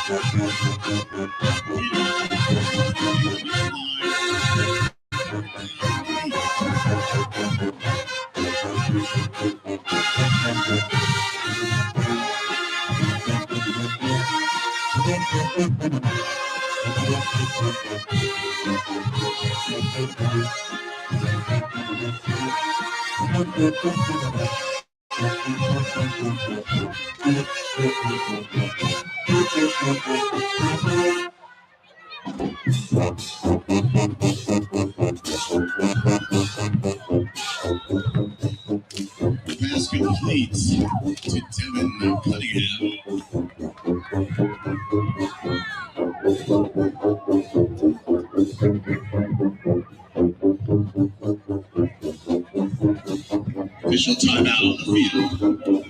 Pass complete to Devin Cunningham. Official timeout on the field.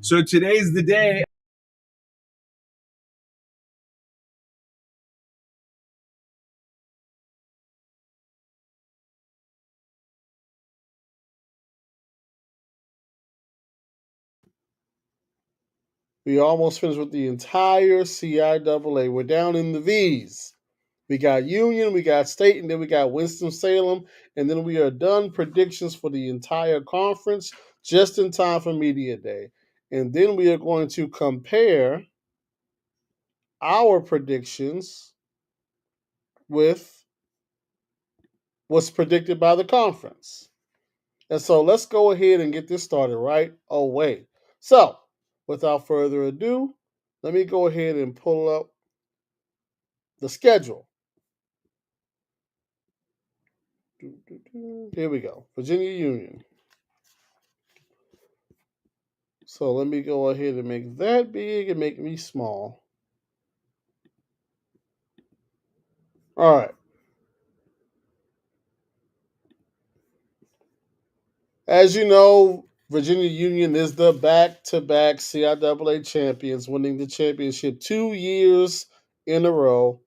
So today's the day. We almost finished with the entire CIAA. We're down in the V's. We got Union, we got State, and then we got Winston-Salem. And then we are done predictions for the entire conference just in time for Media Day. And then we are going to compare our predictions with what's predicted by the conference. And so let's go ahead and get this started right away. So, without further ado, let me go ahead and pull up the schedule. Here we go. Virginia Union. So let me go ahead and make that big and make me small. All right. As you know, Virginia Union is the back-to-back CIAA champions, winning the championship 2 years in a row.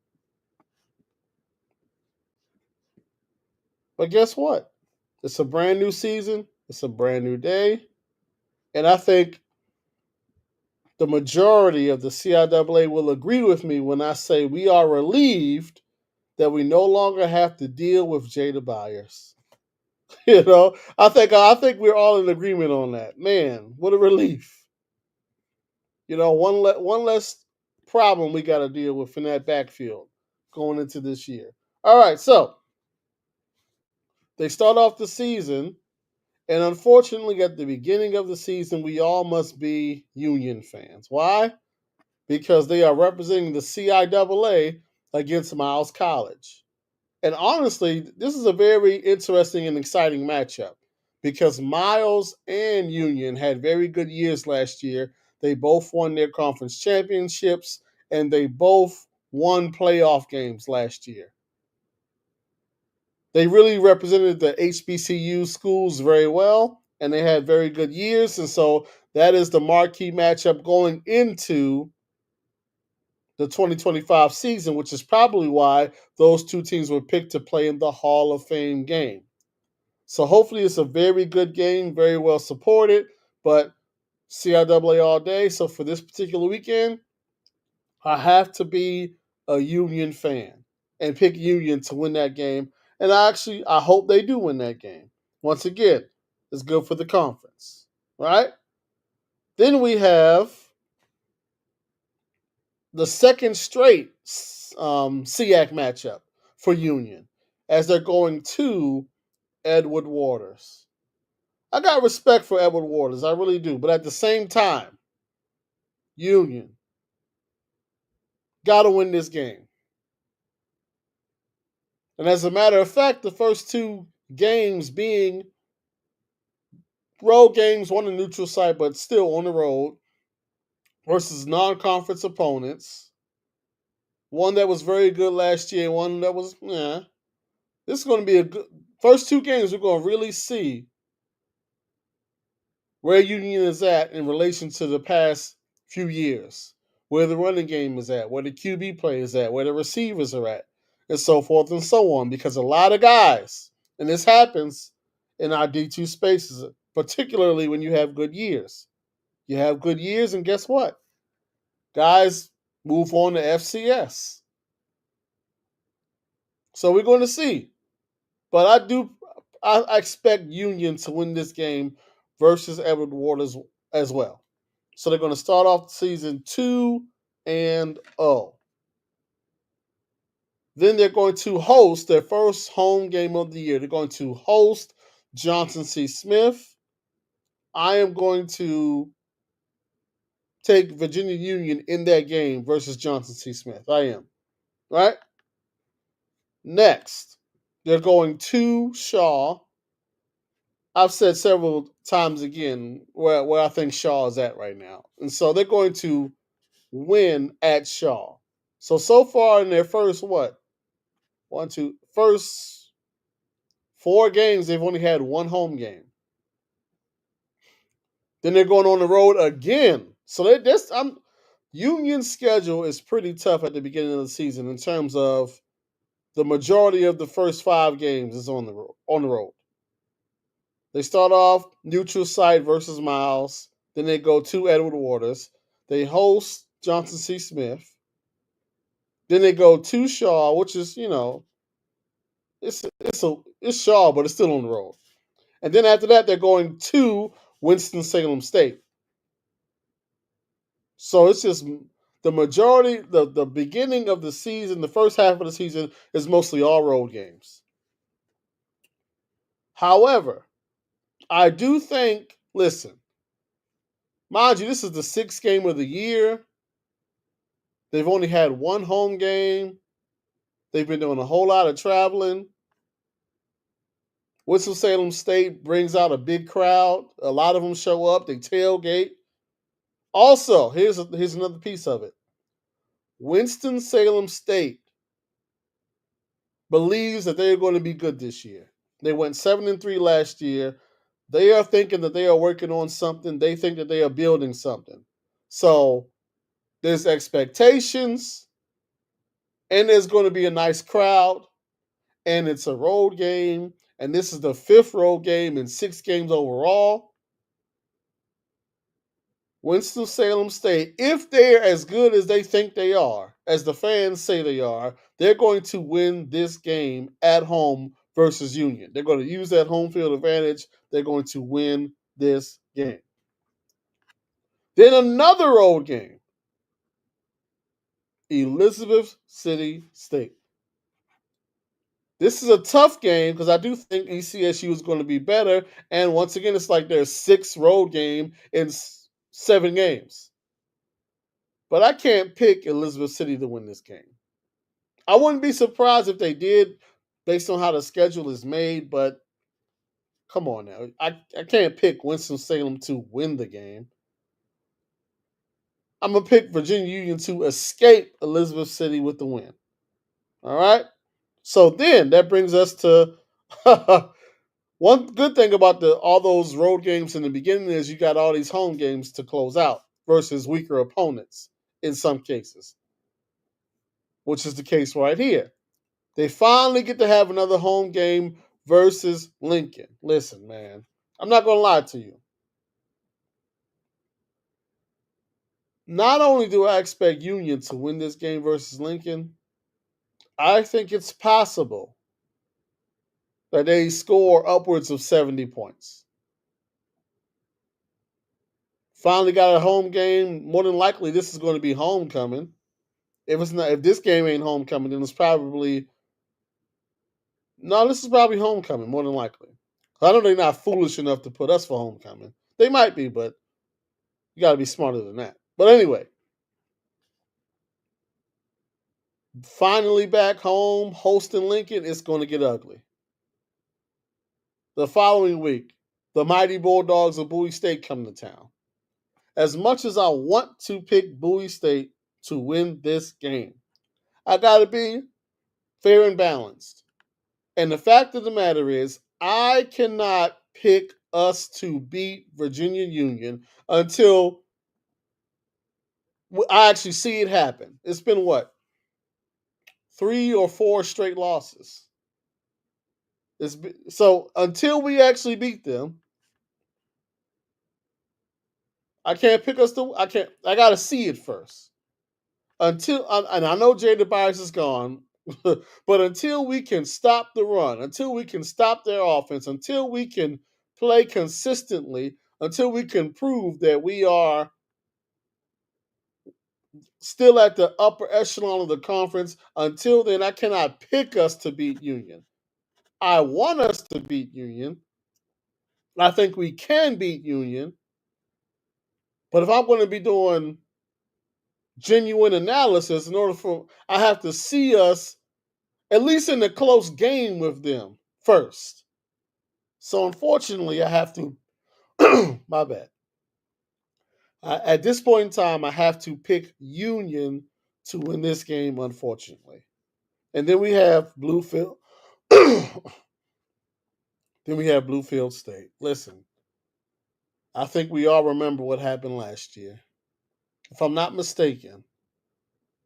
But guess what? It's a brand new season. It's a brand new day. And I think the majority of the CIAA will agree with me when I say we are relieved that we no longer have to deal with Jada Byers. I think we're all in agreement on that. Man, what a relief. One less problem we got to deal with in that backfield going into this year. All right, so they start off the season, and unfortunately, at the beginning of the season, we all must be Union fans. Why? Because they are representing the CIAA against Miles College. And honestly, this is a very interesting and exciting matchup because Miles and Union had very good years last year. They both won their conference championships, and they both won playoff games last year. They really represented the HBCU schools very well. and they had very good years. And so that is the marquee matchup going into the 2025 season, which is probably why those two teams were picked to play in the Hall of Fame game. So hopefully it's a very good game, very well supported, but CIAA all day. So for this particular weekend, I have to be a Union fan and pick Union to win that game. And I hope they do win that game. Once again, it's good for the conference, right? Then we have the second straight SEAC matchup for Union as they're going to Edward Waters. I got respect for Edward Waters, I really do. But at the same time, Union got to win this game. And as a matter of fact, the first two games being road games, one a neutral site, but still on the road, versus non-conference opponents. One that was very good last year, one that was, yeah. This is going to be a good first two games. We're going to really see where Union is at in relation to the past few years, where the running game is at, where the QB play is at, where the receivers are at, and so forth and so on. Because a lot of guys, and this happens in our D2 spaces, particularly when you have good years. You have good years, and guess what? Guys move on to FCS. So we're going to see. But I expect Union to win this game versus Edward Waters as well. So they're going to start off season 2-0. Then they're going to host their first home game of the year. They're going to host Johnson C. Smith. I am going to take Virginia Union in that game versus Johnson C. Smith. I am. Right? Next, they're going to Shaw. I've said several times again where I think Shaw is at right now. And so they're going to win at Shaw. So far in their first first 4 games, they've only had one home game. Then they're going on the road again. So Union's schedule is pretty tough at the beginning of the season in terms of the majority of the first 5 games is on the road. They start off neutral site versus Miles. Then they go to Edward Waters. They host Johnson C. Smith. Then they go to Shaw, which is, it's Shaw, but it's still on the road. And then after that, they're going to Winston-Salem State. So it's just the majority, the beginning of the season, the first half of the season is mostly all road games. However, I do think, listen, mind you, this is the 6th game of the year. They've only had one home game. They've been doing a whole lot of traveling. Winston-Salem State brings out a big crowd. A lot of them show up. They tailgate. Also, here's another piece of it. Winston-Salem State believes that they're going to be good this year. They went 7-3 last year. They are thinking that they are working on something. They think that they are building something. So there's expectations, and there's going to be a nice crowd, and it's a road game, and this is the 5th road game in 6 games overall. Winston-Salem State, if they're as good as they think they are, as the fans say they are, they're going to win this game at home versus Union. They're going to use that home field advantage. They're going to win this game. Then another road game, Elizabeth City State. This is a tough game because I do think ECSU is going to be better. And once again, it's like their 6th road game in 7 games. But I can't pick Elizabeth City to win this game. I wouldn't be surprised if they did based on how the schedule is made, but come on now. I can't pick Winston-Salem to win the game. I'm going to pick Virginia Union to escape Elizabeth City with the win. All right? So then that brings us to One good thing about all those road games in the beginning is you got all these home games to close out versus weaker opponents in some cases, which is the case right here. They finally get to have another home game versus Lincoln. Listen, man, I'm not going to lie to you. Not only do I expect Union to win this game versus Lincoln, I think it's possible that they score upwards of 70 points. Finally got a home game. More than likely, this is going to be homecoming. If this game ain't homecoming, then it's probably no. This is probably homecoming more than likely. I know they're not foolish enough to put us for homecoming. They might be, but you got to be smarter than that. But anyway, finally back home hosting Lincoln, it's going to get ugly. The following week, the mighty Bulldogs of Bowie State come to town. As much as I want to pick Bowie State to win this game, I got to be fair and balanced. And the fact of the matter is, I cannot pick us to beat Virginia Union until I actually see it happen. It's been what? 3 or 4 straight losses. So until we actually beat them, I can't pick us to. I got to see it first. And I know Jada Byers is gone, but until we can stop the run, until we can stop their offense, until we can play consistently, until we can prove that we are still at the upper echelon of the conference, until then, I cannot pick us to beat Union. I want us to beat Union. I think we can beat Union. But if I'm going to be doing genuine analysis, in order for I have to see us at least in a close game with them first. So unfortunately, I have to. My bad. At this point in time, I have to pick Union to win this game. Unfortunately, and then we have Bluefield. Then we have Bluefield State. Listen, I think we all remember what happened last year. If I'm not mistaken,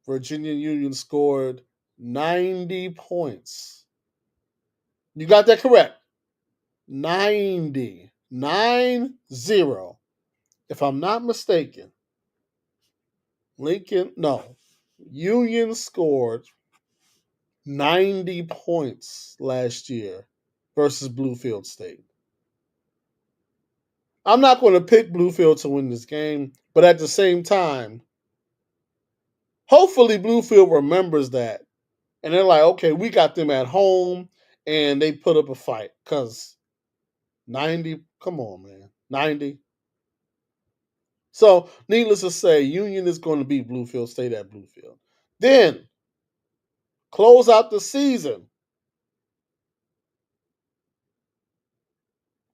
Virginia Union scored 90 points. You got that correct. 90. 9-0. If I'm not mistaken, Union scored 90 points last year versus Bluefield State. I'm not going to pick Bluefield to win this game, but at the same time, hopefully Bluefield remembers that. And they're like, okay, we got them at home, and they put up a fight. Because 90, come on, man. 90. So, needless to say, Union is going to beat Bluefield State at Bluefield. Then, close out the season.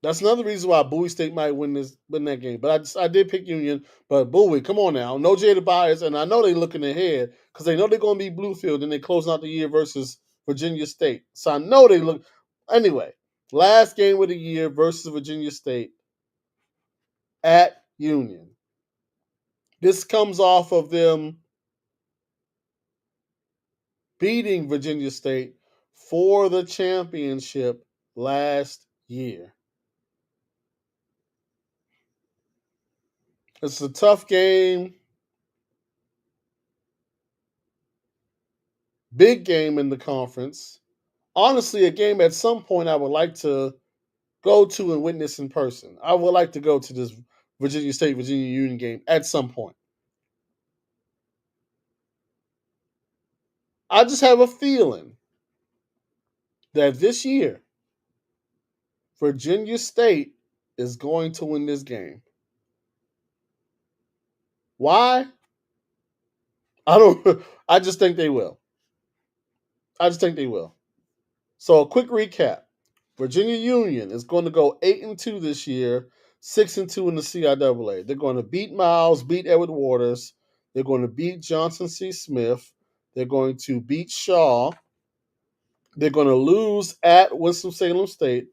That's another reason why Bowie State might win that game. But I did pick Union. But Bowie, come on now. No Jada Byers, and I know they're looking ahead because they know they're going to be Bluefield and they're closing out the year versus Virginia State. So I know they look. Anyway, last game of the year versus Virginia State at Union. This comes off of them beating Virginia State for the championship last year. It's a tough game. Big game in the conference. Honestly, a game at some point I would like to go to and witness in person. I would like to go to this Virginia State, Virginia Union game at some point. I just have a feeling that this year, Virginia State is going to win this game. Why? I just think they will. So a quick recap. Virginia Union is going to go 8-2 this year, 6-2 in the CIAA. They're going to beat Miles, beat Edward Waters. They're going to beat Johnson C. Smith. They're going to beat Shaw. They're going to lose at Winston-Salem State.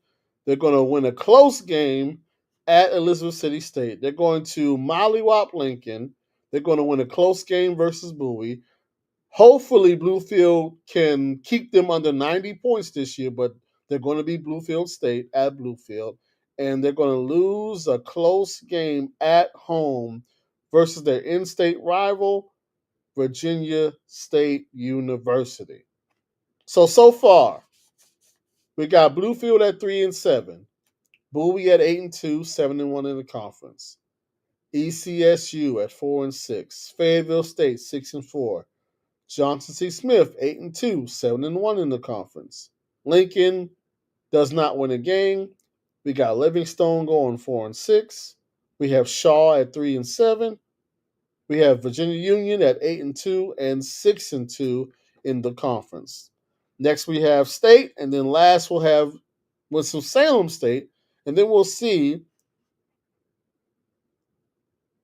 They're going to win a close game at Elizabeth City State. They're going to mollywop Lincoln. They're going to win a close game versus Bowie. Hopefully, Bluefield can keep them under 90 points this year, but they're going to be Bluefield State at Bluefield. And they're going to lose a close game at home versus their in state rival, Virginia State University. So far, we got Bluefield at 3-7, Bowie at 8-2, 7-1 in the conference. ECSU at 4-6, Fayetteville State 6-4, Johnson C. Smith 8-2, 7-1 in the conference. Lincoln does not win a game. We got Livingstone going 4-6. We have Shaw at 3-7. We have Virginia Union at 8-2 and 6-2 in the conference. Next we have State, and then last we'll have Winston-Salem State, and then we'll see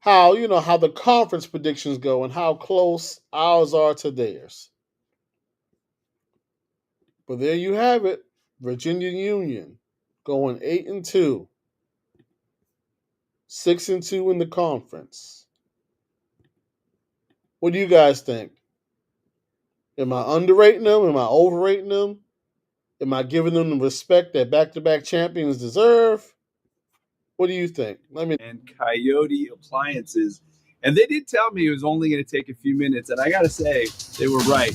how how the conference predictions go and how close ours are to theirs. But there you have it. Virginia Union going 8-2, 6-2 in the conference. What do you guys think? Am I underrating them? Am I overrating them? Am I giving them the respect that back-to-back champions deserve? What do you think? And Coyote Appliances. And they did tell me it was only going to take a few minutes. And I got to say, they were right.